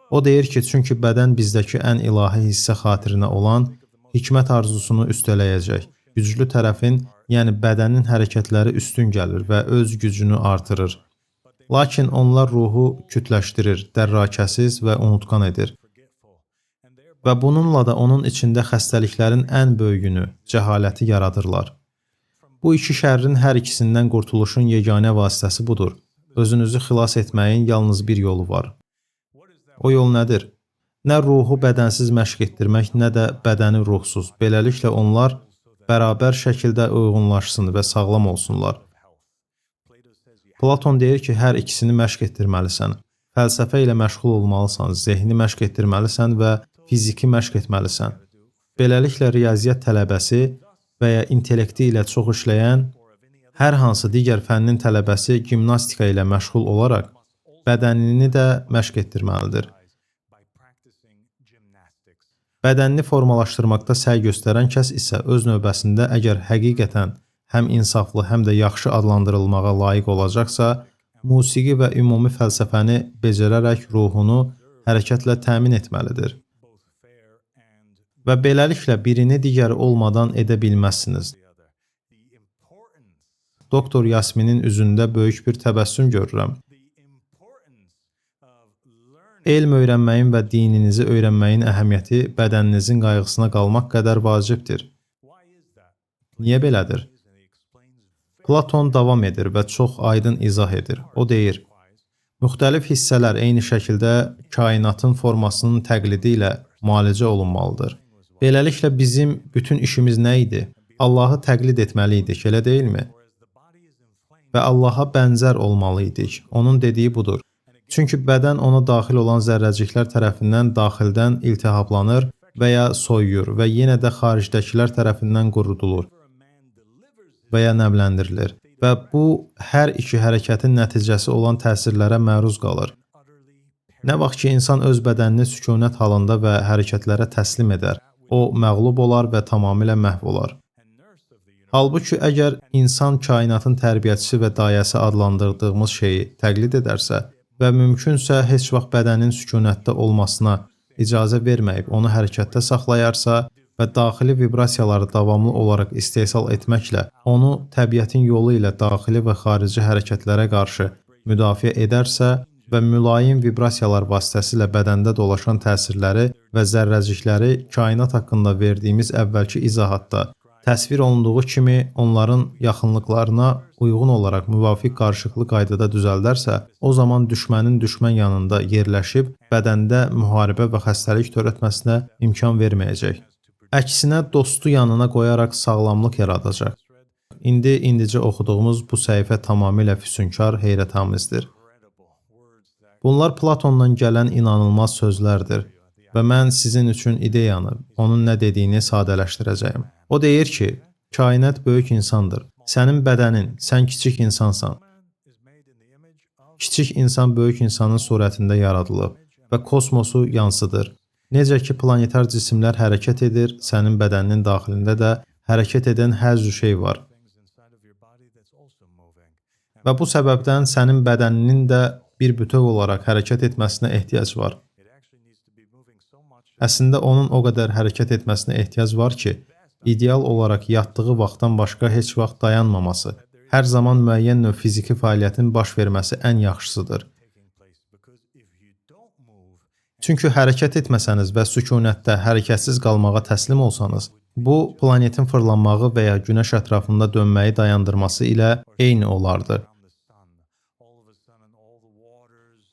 O deyir ki, çünki bədən bizdəki ən ilahi hissə xatirinə olan hikmət arzusunu üstələyəcək. Güclü tərəfin, yəni bədənin hərəkətləri üstün gəlir və öz gücünü artırır. Lakin onlar ruhu kütləşdirir, dərrakəsiz və unutqan edir. Və bununla da onun içində xəstəliklərin ən böyüyünü, cəhaləti yaradırlar. Bu iki şərrin hər ikisindən qurtuluşun yeganə vasitəsi budur. Özünüzü xilas etməyin yalnız bir yolu var. O yol nədir? Nə ruhu bədənsiz məşq etdirmək, nə də bədəni ruhsuz. Beləliklə onlar bərabər şəkildə uyğunlaşsın və sağlam olsunlar. Platon deyir ki, hər ikisini məşq etdirməlisən. Fəlsəfə ilə məşğul olmalısan, zehni məşq etdirməlisən və fiziki məşq etməlisən. Beləliklə riyaziyyat tələbəsi və ya intellekti ilə çox işləyən hər hansı digər fənnin tələbəsi gimnastika ilə məşğul olaraq bədənini də məşq etdirməlidir. Bədənini formalaşdırmaqda səy göstərən kəs isə öz növbəsində əgər həqiqətən həm insaflı, həm də yaxşı adlandırılmağa layiq olacaqsa, musiqi və ümumi fəlsəfəni becərərək ruhunu hərəkətlə təmin etməlidir. Və beləliklə birini digəri olmadan edə bilməzsiniz. Doktor Yasminin üzündə böyük bir təbəssüm görürəm. Elm öyrənməyin və dininizi öyrənməyin əhəmiyyəti bədəninizin qayğısına qalmaq qədər vacibdir. Niyə belədir? Platon davam edir və çox aydın izah edir. O deyir, müxtəlif hissələr eyni şəkildə kainatın formasının təqlidi ilə müalicə olunmalıdır. Beləliklə bizim bütün işimiz nə idi? Allahı təqlid etməli idik, elə deyilmi? Və Allaha bənzər olmalı idik. Onun dediyi budur. Çünki bədən ona daxil olan zərrəciklər tərəfindən daxildən iltihablanır və ya soyuyur və yenə də xaricdəkilər tərəfindən qurudulur və ya nəmləndirilir. Və bu, hər iki hərəkətin nəticəsi olan təsirlərə məruz qalır. Nə vaxt ki, insan öz bədənini sükunət halında və hərəkətlərə təslim edər, o məğlub olar və tamamilə məhv olar. Halbuki, əgər insan kainatın tərbiyəçisi və dayəsi adlandırdığımız şeyi təqlid edərsə və mümkünsə heç vaxt bədənin sükunətdə olmasına icazə verməyib onu hərəkətdə saxlayarsa və daxili vibrasiyaları davamlı olaraq istehsal etməklə onu təbiətin yolu ilə daxili və xarici hərəkətlərə qarşı müdafiə edərsə və mülayim vibrasiyalar vasitəsilə bədəndə dolaşan təsirləri və zərrəcikləri kainat haqqında verdiyimiz əvvəlki izahatda təsvir olunduğu kimi onların yaxınlıqlarına uyğun olaraq müvafiq qarşılıqlı qaydada düzəldərsə, o zaman düşmənin düşmən yanında yerləşib bədəndə müharibə və xəstəlik törətməsinə imkan verməyəcək. Əksinə dostu yanına qoyaraq sağlamlıq yaradacaq. İndicə oxuduğumuz bu səhifə tamamilə füsunkar, heyrətamizdir. Bunlar Platondan gələn inanılmaz sözlərdir və mən sizin üçün ideyanı, onun nə dediyini sadələşdirəcəyim. O deyir ki, kainat böyük insandır. Sənin bədənin, sən kiçik insansan. Kiçik insan böyük insanın surətində yaradılıb və kosmosu yansıdır. Necə ki, planetar cisimlər hərəkət edir, sənin bədəninin daxilində də hərəkət edən həzzü şey var. Və bu səbəbdən sənin bədəninin də bir bütöv olaraq hərəkət etməsinə ehtiyac var. Əslində, onun o qədər hərəkət etməsinə ehtiyac var ki, ideal olaraq yatdığı vaxtdan başqa heç vaxt dayanmaması, hər zaman müəyyən növ fiziki fəaliyyətin baş verməsi ən yaxşısıdır. Çünki hərəkət etməsəniz və sükunətdə hərəkətsiz qalmağa təslim olsanız, bu, planetin fırlanmağı və ya günəş ətrafında dönməyi dayandırması ilə eyni olardı.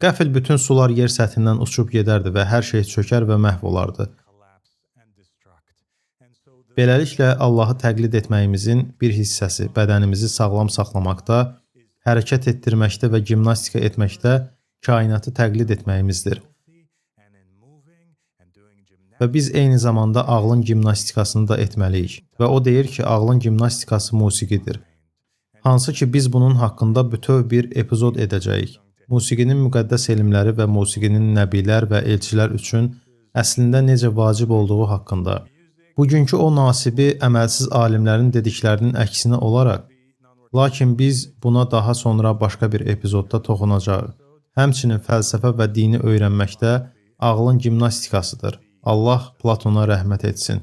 Qəfil bütün sular yer səthindən uçub gedərdi və hər şey çökər və məhv olardı. Beləliklə, Allahı təqlid etməyimizin bir hissəsi bədənimizi sağlam saxlamaqda, hərəkət etdirməkdə və gimnastika etməkdə kainatı təqlid etməyimizdir. və biz eyni zamanda ağlın gimnastikasını da etməliyik. Və o deyir ki, ağlın gimnastikası musiqidir. Hansı ki, biz bunun haqqında bütöv bir epizod edəcəyik. Musiqinin müqəddəs elmləri və musiqinin nəbilər və elçilər üçün əslində necə vacib olduğu haqqında. Bugünkü o nasibi əməlsiz alimlərin dediklərinin əksinə olaraq, lakin biz buna daha sonra başqa bir epizodda toxunacağıq. Həmçinin fəlsəfə və dini öyrənməkdə ağlın gimnastikasıdır. Allah Platona rəhmət etsin.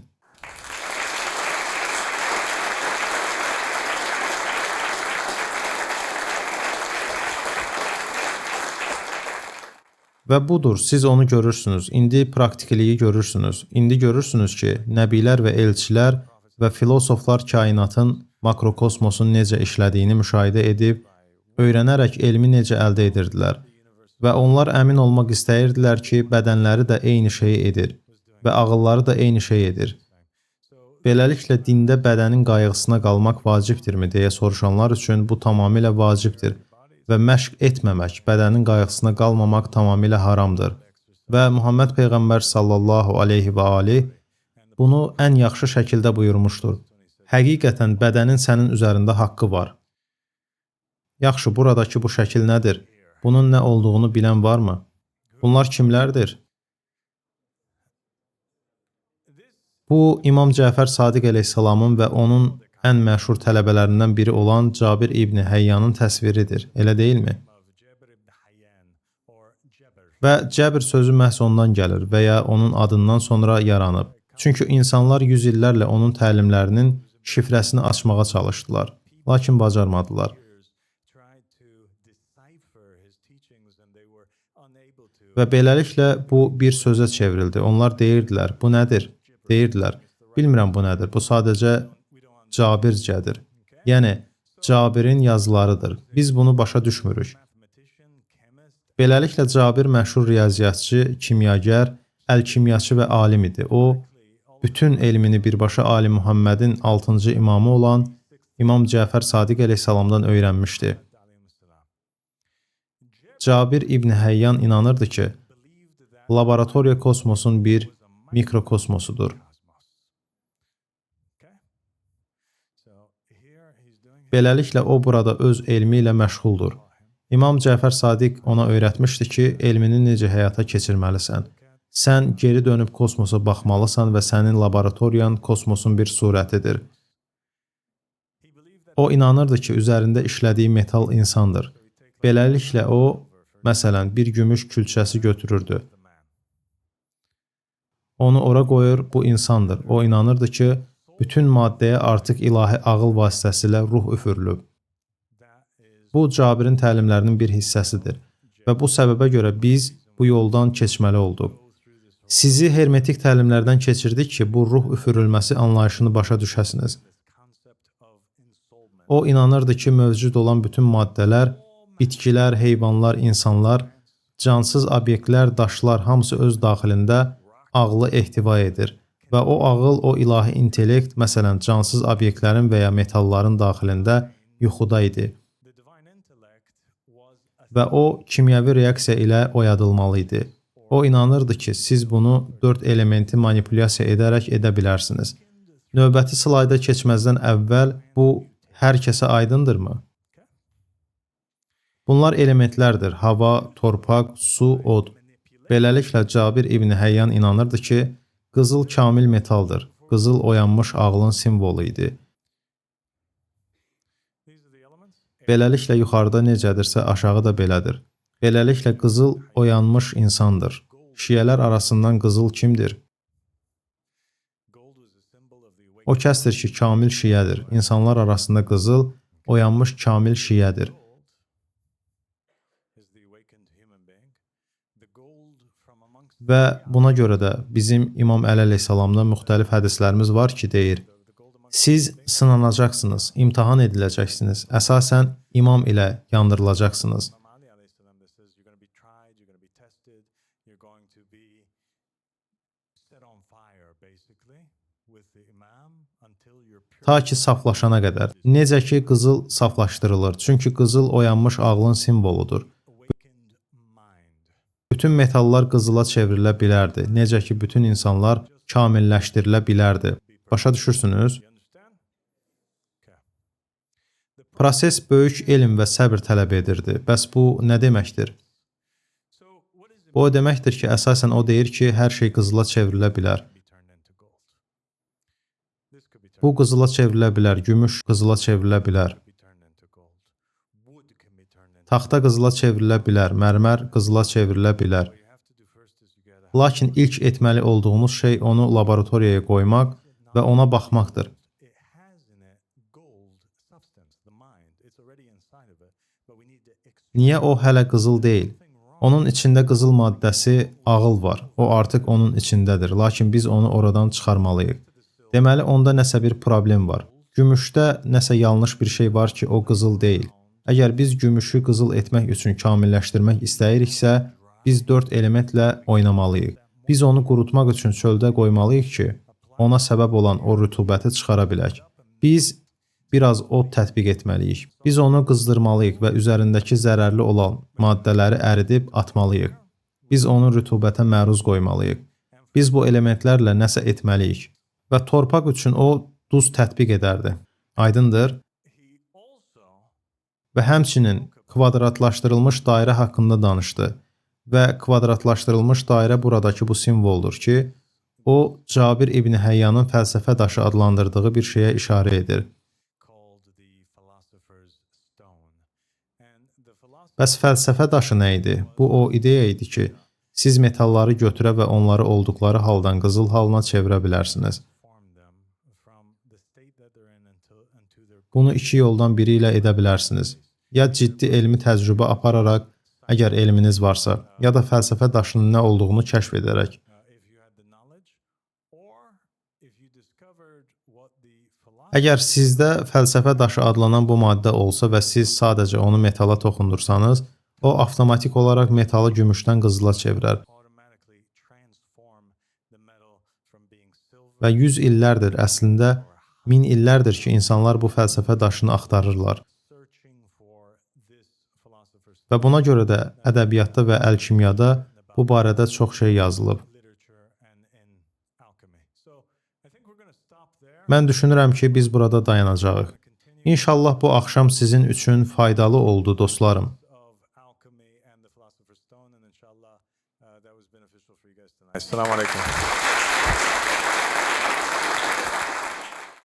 Və budur, siz onu görürsünüz. İndi praktikliyi görürsünüz. İndi görürsünüz ki, nəbilər və elçilər və filosoflar kainatın, makrokosmosun necə işlədiyini müşahidə edib, öyrənərək elmi necə əldə edirdilər. Və onlar əmin olmaq istəyirdilər ki, bədənləri də eyni şeyi edir və ağılları da eyni şey edir. Beləliklə, dində bədənin qayğısına qalmaq vacibdirmi deyə soruşanlar üçün bu tamamilə vacibdir və məşq etməmək, bədənin qayğısına qalmamaq tamamilə haramdır. Və Muhammed Peyğəmbər sallallahu aleyhi və aleyh bunu ən yaxşı şəkildə buyurmuşdur. Həqiqətən bədənin sənin üzərində haqqı var. Yaxşı, buradakı bu şəkil nədir? Bunun nə olduğunu bilən varmı? Bunlar kimlərdir? Bu, İmam Cəfər Sadiq əleyhissalamın və onun ən məşhur tələbələrindən biri olan Cabir İbni Həyyanın təsviridir, elə deyilmi? Və Cəbir sözü məhz ondan gəlir və ya onun adından sonra yaranıb. Çünki insanlar yüz illərlə onun təlimlərinin şifrəsini açmağa çalışdılar, lakin bacarmadılar. Və beləliklə bu bir sözə çevrildi. Onlar deyirdilər, bu nədir? Deyirdilər, bilmirəm bu nədir, bu sadəcə Cabircədir. Yəni, Cabirin yazılarıdır. Biz bunu başa düşmürük. Beləliklə, Cabir məşhur riyaziyyatçı, kimyagər, əl-kimyaçı və alim idi. O, bütün elmini birbaşa Ali Muhammədin 6-cı imamı olan İmam Cəfər Sadiq əleyhissalamdan öyrənmişdi. Cabir İbn Həyyan inanırdı ki, laboratoriya kosmosun bir mikrokosmosudur. Beləliklə, o burada öz elmi ilə məşğuldur. İmam Cəfər Sadiq ona öyrətmişdi ki, elmini necə həyata keçirməlisən. Sən geri dönüb kosmosa baxmalısan və sənin laboratoriyan kosmosun bir surətidir. O inanırdı ki, üzərində işlədiyi metal insandır. Beləliklə, o, məsələn, bir gümüş külçəsi götürürdü. Onu ora qoyur, bu insandır. O inanırdı ki, bütün maddəyə artıq ilahi ağıl vasitəsilə ruh üfürülüb. Bu, Cabirin təlimlərinin bir hissəsidir və bu səbəbə görə biz bu yoldan keçməli olduq. Sizi hermetik təlimlərdən keçirdik ki, bu ruh üfürülməsi anlayışını başa düşəsiniz. O inanırdı ki, mövcud olan bütün maddələr, bitkilər, heyvanlar, insanlar, cansız obyektlər, daşlar hamısı öz daxilində ağlı ehtiva edir və o ağıl, o ilahi intellekt, məsələn, cansız obyektlərin və ya metalların daxilində yuxuda idi. Və o, kimyəvi reaksiya ilə oyadılmalı idi. O inanırdı ki, siz bunu 4 elementi manipulyasiya edərək edə bilərsiniz. Növbəti slayda keçməzdən əvvəl bu hər kəsə aydındırmı? Bunlar elementlərdir: hava, torpaq, su, od. Beləliklə, Cabir İbni Həyyan inanırdı ki, qızıl kamil metaldır. Qızıl oyanmış ağlın simvolu idi. Beləliklə, yuxarıda necədirsə, aşağı da belədir. Beləliklə, qızıl oyanmış insandır. Şiyələr arasından qızıl kimdir? O kəsdir ki, kamil şiyədir. İnsanlar arasında qızıl oyanmış kamil şiyədir. Və buna görə də bizim İmam Əli əleyhissalamdan müxtəlif hədislərimiz var ki, deyir, siz sınanacaqsınız, imtahan ediləcəksiniz, əsasən imam ilə yandırılacaqsınız. Ta ki, saflaşana qədər. Necə ki, qızıl saflaşdırılır, çünki qızıl oyanmış ağlın simvoludur. bütün metallar qızıla çevrilə bilərdi. Necə ki, bütün insanlar kamilləşdirilə bilərdi. Başa düşürsünüz? Proses böyük elm və səbr tələb edirdi. Bəs bu nə deməkdir? Bu o deməkdir ki, əsasən o deyir ki, hər şey qızıla çevrilə bilər. Bu qızıla çevrilə bilər, gümüş qızıla çevrilə bilər. Taxta qızıla çevrilə bilər, mərmər qızıla çevrilə bilər. Lakin ilk etməli olduğunuz şey onu laboratoriyaya qoymaq və ona baxmaqdır. Niyə o hələ qızıl deyil? Onun içində qızıl maddəsi ağıl var. O artıq onun içindədir, lakin biz onu oradan çıxarmalıyıq. Deməli, onda nəsə bir problem var. Gümüşdə nəsə yanlış bir şey var ki, o qızıl deyil. Əgər biz gümüşü qızıl etmək üçün kamilləşdirmək istəyiriksə, biz 4 elementlə oynamalıyıq. Biz onu qurutmaq üçün çöldə qoymalıyıq ki, ona səbəb olan o rütubəti çıxara bilək. Biz biraz od tətbiq etməliyik. Biz onu qızdırmalıyıq və üzərindəki zərərli olan maddələri əridib atmalıyıq. Biz onu rütubətə məruz qoymalıyıq. Biz bu elementlərlə nəsə etməliyik. Və torpaq üçün o duz tətbiq edərdi. Aydındır? Və həmçinin kvadratlaşdırılmış dairə haqqında danışdı. Və kvadratlaşdırılmış dairə buradakı bu simvoldur ki, o Cabir İbn Həyyanın fəlsəfə daşı adlandırdığı bir şeyə işarə edir. Bəs fəlsəfə daşı nə idi? Bu o ideya idi ki, siz metalları götürə və onları olduqları haldan qızıl halına çevirə bilərsiniz. Bunu 2 yoldan biri ilə edə bilərsiniz. Ya ciddi elmi təcrübə apararaq, əgər elminiz varsa, ya da fəlsəfə daşının nə olduğunu kəşf edərək. Əgər sizdə fəlsəfə daşı adlanan bu maddə olsa və siz sadəcə onu metala toxundursanız, o avtomatik olaraq metalı gümüşdən qızıla çevirər. Və 100 illərdir, əslində 1000 illərdir ki, insanlar bu fəlsəfə daşını axtarırlar. Və buna görə də ədəbiyyatda və əlkimyada bu barədə çox şey yazılıb. Mən düşünürəm ki, biz burada dayanacağıq. İnşallah bu axşam sizin üçün faydalı oldu, dostlarım. Assalamu alaikum.